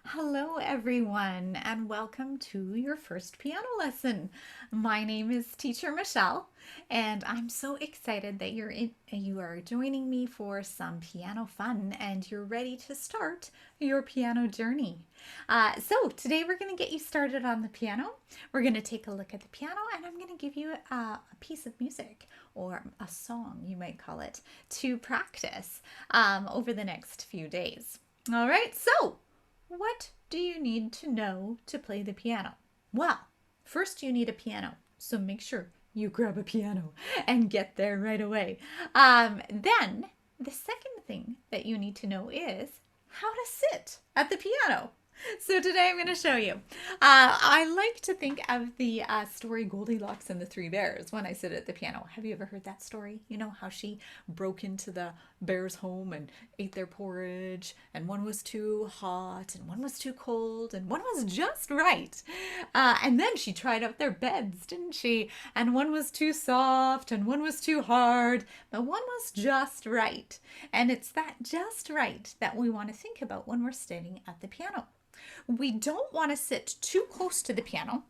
Hello, everyone, and welcome to your first piano lesson. My name is Teacher Michelle, and I'm so excited that you are joining me for some piano fun, and you're ready to start your piano journey. So today we're going to get you started on the piano. We're going to take a look at the piano, and I'm going to give you a piece of music or a song, you might call it, to practice over the next few days. All right, so what do you need to know to play the piano? Well, first you need a piano, so make sure you grab a piano and get there right away. Then, the second thing that you need to know is how to sit at the piano. So today I'm going to show you. I like to think of the story Goldilocks and the Three Bears when I sit at the piano. Have you ever heard that story? You know how she broke into the bear's home and ate their porridge, and one was too hot, and one was too cold, and one was just right. And then she tried out their beds, didn't she? And one was too soft, and one was too hard, but one was just right. And it's that just right that we want to think about when we're sitting at the piano. We don't want to sit too close to the piano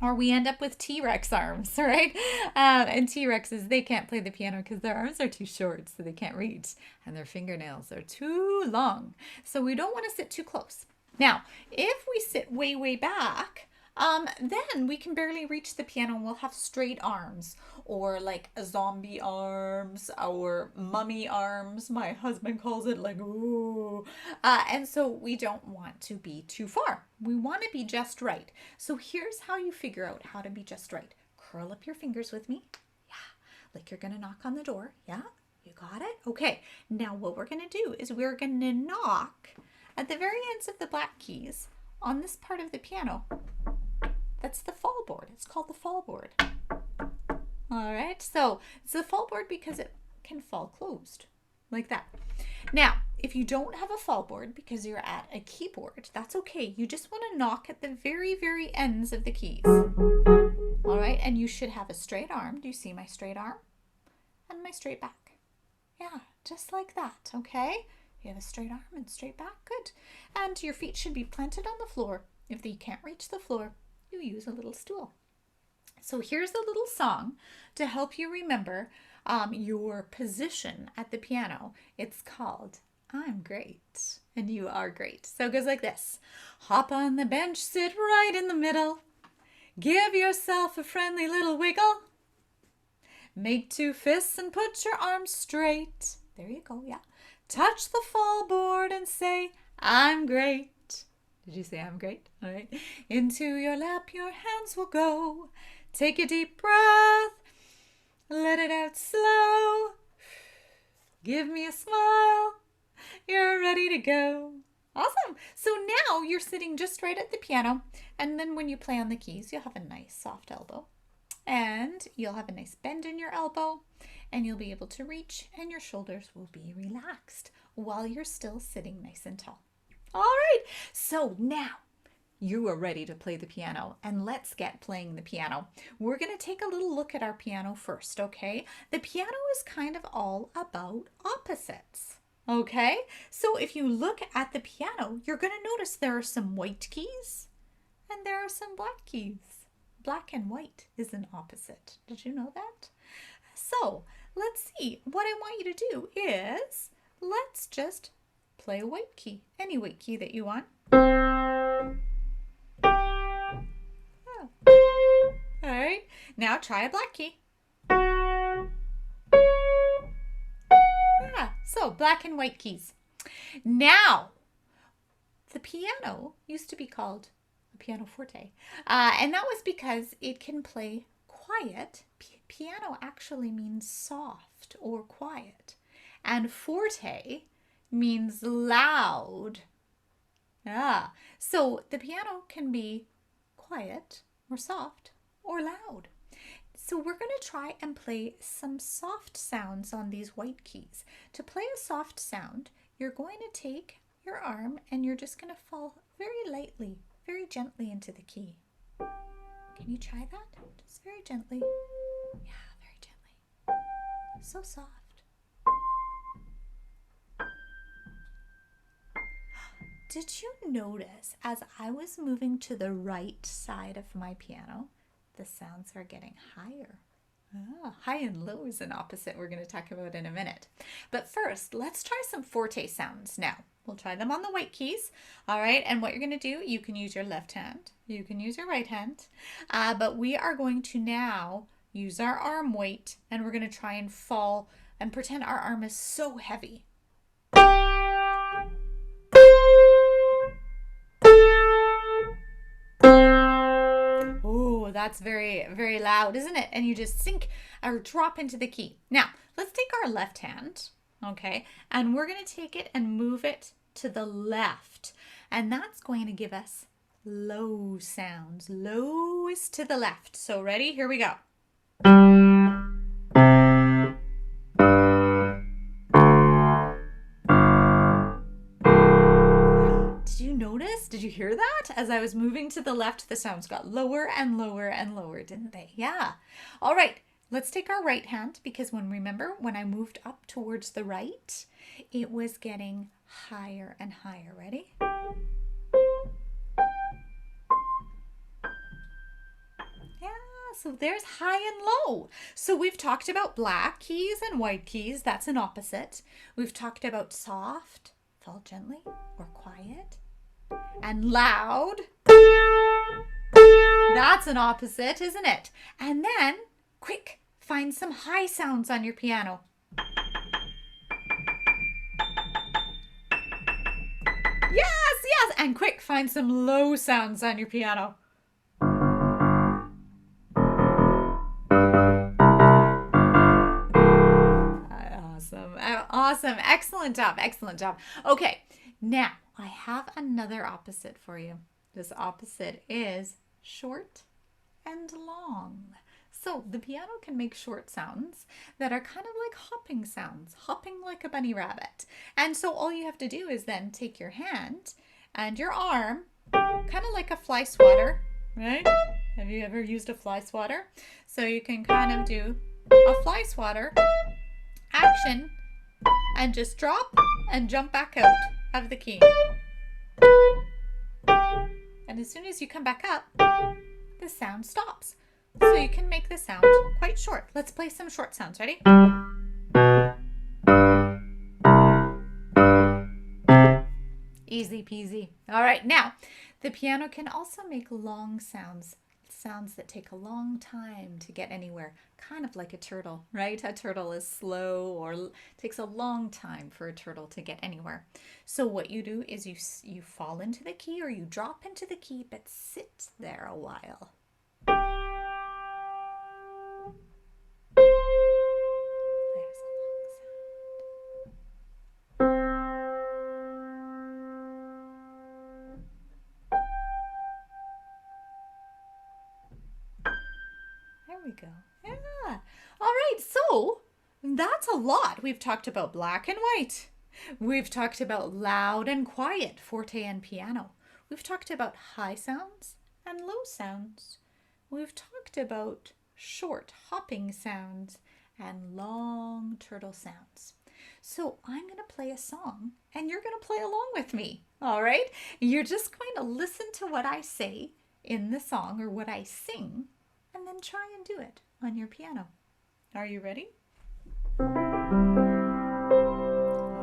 or we end up with T-Rex arms, right? And T-Rexes, they can't play the piano because their arms are too short, so they can't reach, and their fingernails are too long. So we don't want to sit too close. Now, if we sit way, way back, then we can barely reach the piano and we'll have straight arms or like a zombie arms or mummy arms. My husband calls it like, ooh. And so we don't want to be too far. We want to be just right. So here's how you figure out how to be just right. Curl up your fingers with me. Yeah, like you're going to knock on the door. Yeah, you got it? Okay, now what we're going to do is we're going to knock at the very ends of the black keys on this part of the piano. That's the fall board. It's called the fall board. All right, so it's the fall board because it can fall closed like that. Now, if you don't have a fall board because you're at a keyboard, that's okay. You just want to knock at the very, very ends of the keys. All right, and you should have a straight arm. Do you see my straight arm? And my straight back. Yeah, just like that, okay? You have a straight arm and straight back, good. And your feet should be planted on the floor. If you can't reach the floor, you use a little stool. So here's a little song to help you remember your position at the piano. It's called I'm Great and You Are Great. So it goes like this. Hop on the bench, sit right in the middle. Give yourself a friendly little wiggle. Make two fists and put your arms straight. There you go, yeah. Touch the fall board and say, I'm great. Did you say I'm great? All right. Into your lap your hands will go. Take a deep breath. Let it out slow. Give me a smile. You're ready to go. Awesome. So now you're sitting just right at the piano. And then when you play on the keys, you'll have a nice soft elbow. And you'll have a nice bend in your elbow. And you'll be able to reach. And your shoulders will be relaxed while you're still sitting nice and tall. All right, so now you are ready to play the piano, and let's get playing the piano. We're going to take a little look at our piano first, okay? The piano is kind of all about opposites, okay? So if you look at the piano, you're going to notice there are some white keys and there are some black keys. Black and white is an opposite. Did you know that? So let's see. What I want you to do is let's just play a white key, any white key that you want. Oh. All right, now try a black key. Yeah, so black and white keys. Now, the piano used to be called a pianoforte, and that was because it can play quiet. Piano actually means soft or quiet, and forte means loud. Yeah, so the piano can be quiet or soft or loud. So we're going to try and play some soft sounds on these white keys. To play a soft sound, you're going to take your arm and you're just going to fall very lightly, very gently into the key. Can you try that? Just very gently. Yeah, very gently. So soft. did you notice as I was moving to the right side of my piano, the sounds are getting higher? High and low is an opposite we're going to talk about in a minute. But first, let's try some forte sounds now. We'll try them on the white keys. All right, and what you're going to do, you can use your left hand, you can use your right hand, but we are going to now use our arm weight, and we're going to try and fall and pretend our arm is so heavy. Oh, that's very, very loud, isn't it? And you just sink or drop into the key. Now, let's take our left hand, okay, and we're going to take it and move it to the left. And that's going to give us low sounds. Low is to the left. So ready? Here we go. Did you notice? Did you hear that? As I was moving to the left, the sounds got lower and lower and lower, didn't they? Yeah. All right. Let's take our right hand, because remember when I moved up towards the right, it was getting higher and higher. Ready? Yeah, so there's high and low. So we've talked about black keys and white keys. That's an opposite. We've talked about soft, fall gently, or quiet, and loud. That's an opposite, isn't it? And then, quick, find some high sounds on your piano. Yes, and quick, find some low sounds on your piano. Awesome, excellent job. Okay, now I have another opposite for you. This opposite is short and long. So the piano can make short sounds that are kind of like hopping sounds, hopping like a bunny rabbit. And so all you have to do is then take your hand and your arm, kind of like a fly swatter, right? Have you ever used a fly swatter? So you can kind of do a fly swatter action and just drop and jump back out of the key. And as soon as you come back up, the sound stops. So you can make the sound quite short. Let's play some short sounds. Ready? Easy peasy. All right, now the piano can also make long sounds that take a long time to get anywhere, kind of like a turtle, right? A turtle is slow, or takes a long time for a turtle to get anywhere. So what you do is you fall into the key, or you drop into the key, but sit there a while. There we go. Yeah. All right. So that's a lot. We've talked about black and white. We've talked about loud and quiet, forte and piano. We've talked about high sounds and low sounds. We've talked about short hopping sounds and long turtle sounds. So I'm going to play a song and you're going to play along with me. All right. You're just going to listen to what I say in the song, or what I sing, and then try and do it on your piano. Are you ready?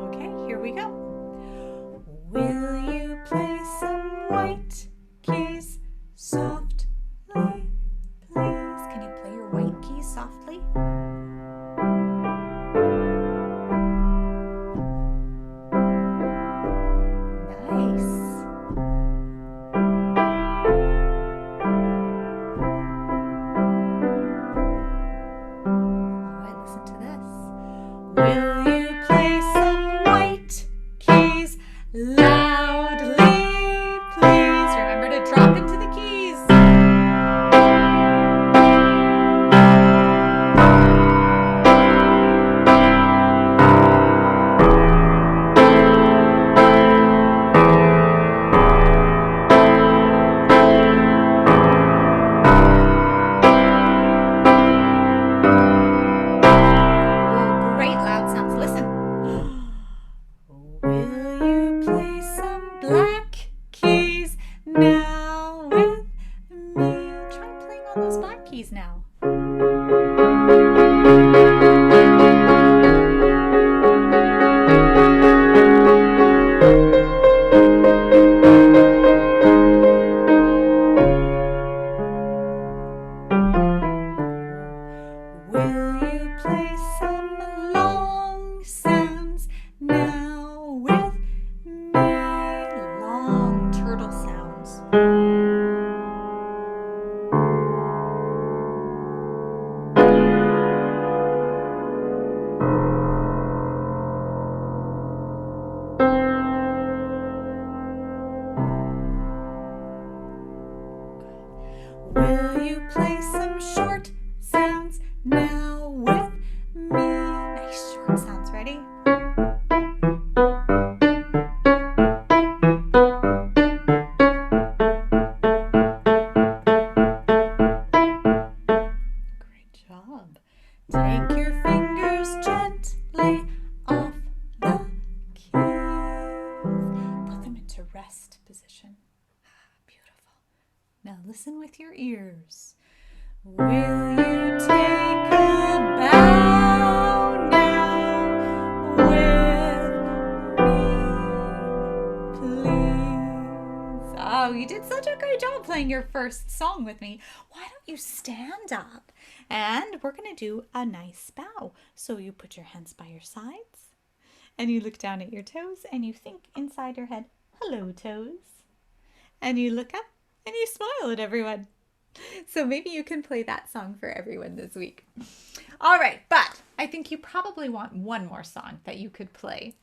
Okay, here we go. Will you play some white keys softly, please? Can you play your white keys softly? Great loud sounds. Listen. Will you please rest position. Beautiful. Now listen with your ears. Will you take a bow now with me, please? Oh, you did such a great job playing your first song with me. Why don't you stand up? And we're going to do a nice bow. So you put your hands by your sides and you look down at your toes and you think inside your head, hello, toes. And you look up and you smile at everyone. So maybe you can play that song for everyone this week. All right, but I think you probably want one more song that you could play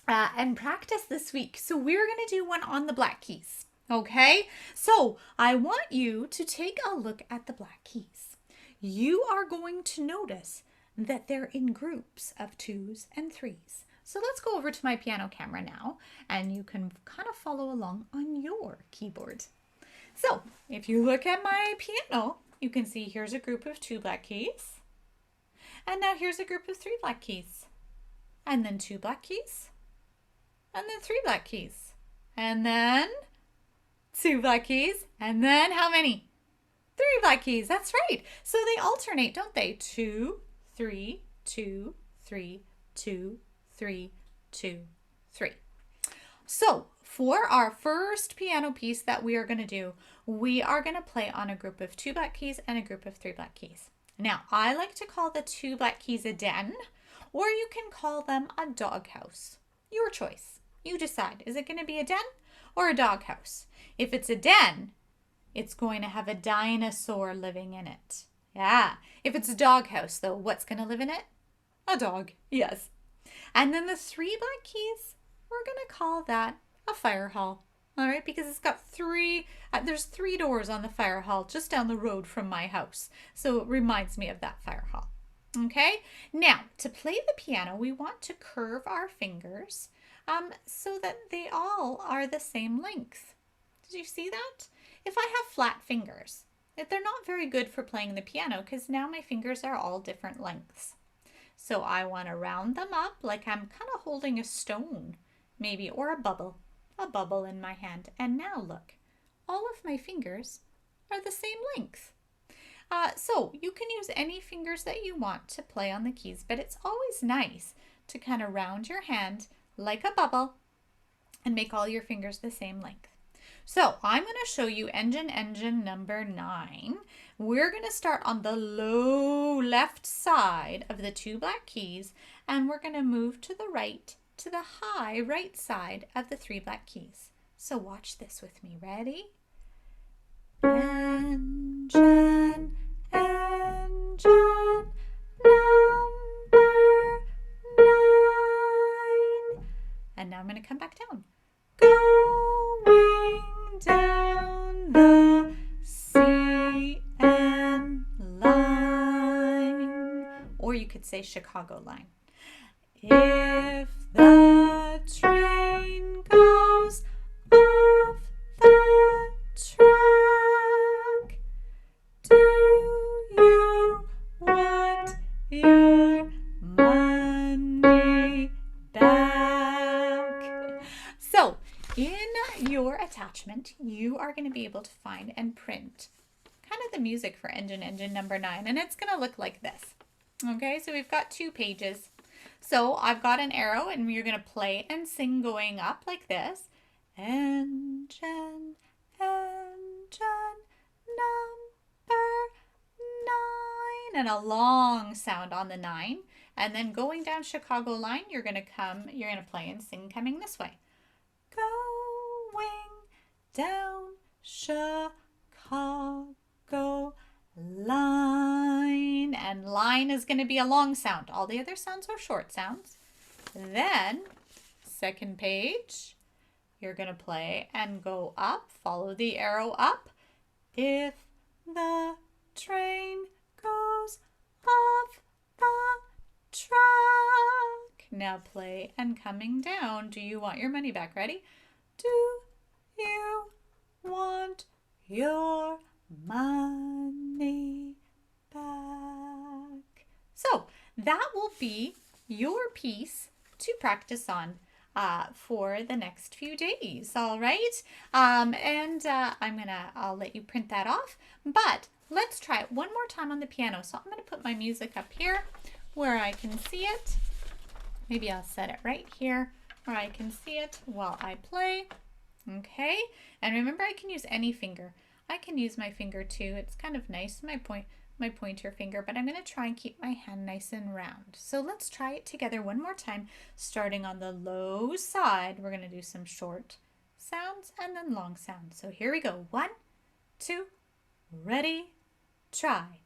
and practice this week. So we're going to do one on the black keys, okay? So I want you to take a look at the black keys. You are going to notice that they're in groups of 2s and 3s. So let's go over to my piano camera now, and you can kind of follow along on your keyboard. So if you look at my piano, you can see here's a group of 2 black keys. And now here's a group of 3 black keys. And then 2 black keys. And then 3 black keys. And then 2 black keys. And then how many? 3 black keys. That's right. So they alternate, don't they? 2, 3, 2, 3, 2, 3, 2, 3. So for our first piano piece that we are going to do, we are going to play on a group of 2 black keys and a group of 3 black keys. Now, I like to call the 2 black keys a den, or you can call them a doghouse. Your choice. You decide. Is it going to be a den or a doghouse? If it's a den, it's going to have a dinosaur living in it. Yeah. If it's a doghouse, though, what's going to live in it? A dog. Yes. And then the 3 black keys, we're going to call that a fire hall. All right, because it's got there's 3 doors on the fire hall just down the road from my house. So it reminds me of that fire hall. Okay, now to play the piano, we want to curve our fingers so that they all are the same length. Did you see that? If I have flat fingers, they're not very good for playing the piano because now my fingers are all different lengths. So I want to round them up like I'm kind of holding a stone, maybe, or a bubble in my hand. And now look, all of my fingers are the same length. So you can use any fingers that you want to play on the keys, but it's always nice to kind of round your hand like a bubble and make all your fingers the same length. So I'm going to show you engine number 9. We're going to start on the low left side of the 2 black keys, and we're going to move to the right to the high right side of the 3 black keys. So watch this with me. Ready? Engine, engine, number 9. And now I'm going to come back down. Going down the CN line. Or you could say Chicago line. If the train goes off the track, do you want your money back? So, in your attachment, you are going to be able to find and print kind of the music for engine number 9, and it's going to look like this. Okay, so we've got 2 pages. So I've got an arrow, and you're going to play and sing going up like this. Engine, engine, number 9. And a long sound on the 9. And then going down Chicago line, you're going to play and sing coming this way. Going down Chicago line. And line is going to be a long sound. All the other sounds are short sounds. Then, second page, you're going to play and go up. Follow the arrow up. If the train goes off the track. Now play and coming down. Do you want your money back? Ready? Do you want your money back? So that will be your piece to practice on for the next few days. All right. I'll let you print that off, but let's try it one more time on the piano. So I'm going to put my music up here where I can see it. Maybe I'll set it right here where I can see it while I play. Okay. And remember, I can use any finger. I can use my finger too. It's kind of nice, my pointer finger, but I'm going to try and keep my hand nice and round. So let's try it together one more time, starting on the low side. We're going to do some short sounds and then long sounds. So here we go. 1, 2, ready, try.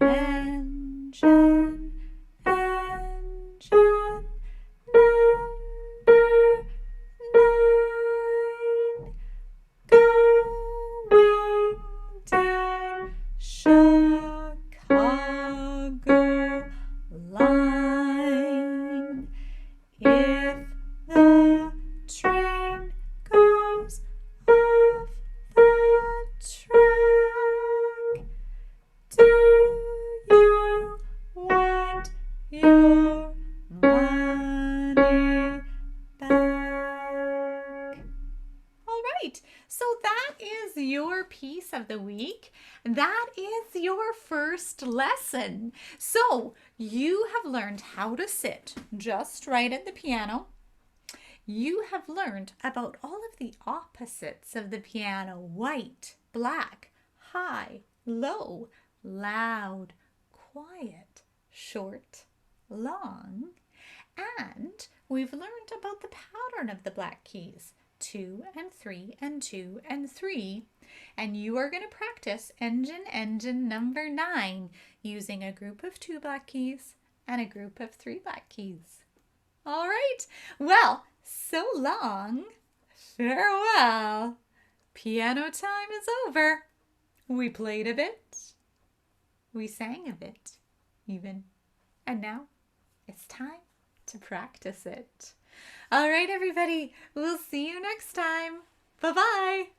Engine, engine, number 9, going down Chicago line. If the train goes off the track, do you want your money back? All right, so that is your piece of the week. That is your first lesson. So you have learned how to sit just right at the piano. You have learned about all of the opposites of the piano: white, black, high, low, loud, quiet, short, long. And we've learned about the pattern of the black keys: 2 and 3 and 2 and 3. And you are going to practice engine number 9 using a group of 2 black keys and a group of 3 black keys. All right. Well, so long. Farewell. Piano time is over. We played a bit. We sang a bit, even. And now it's time to practice it. All right, everybody. We'll see you next time. Bye-bye.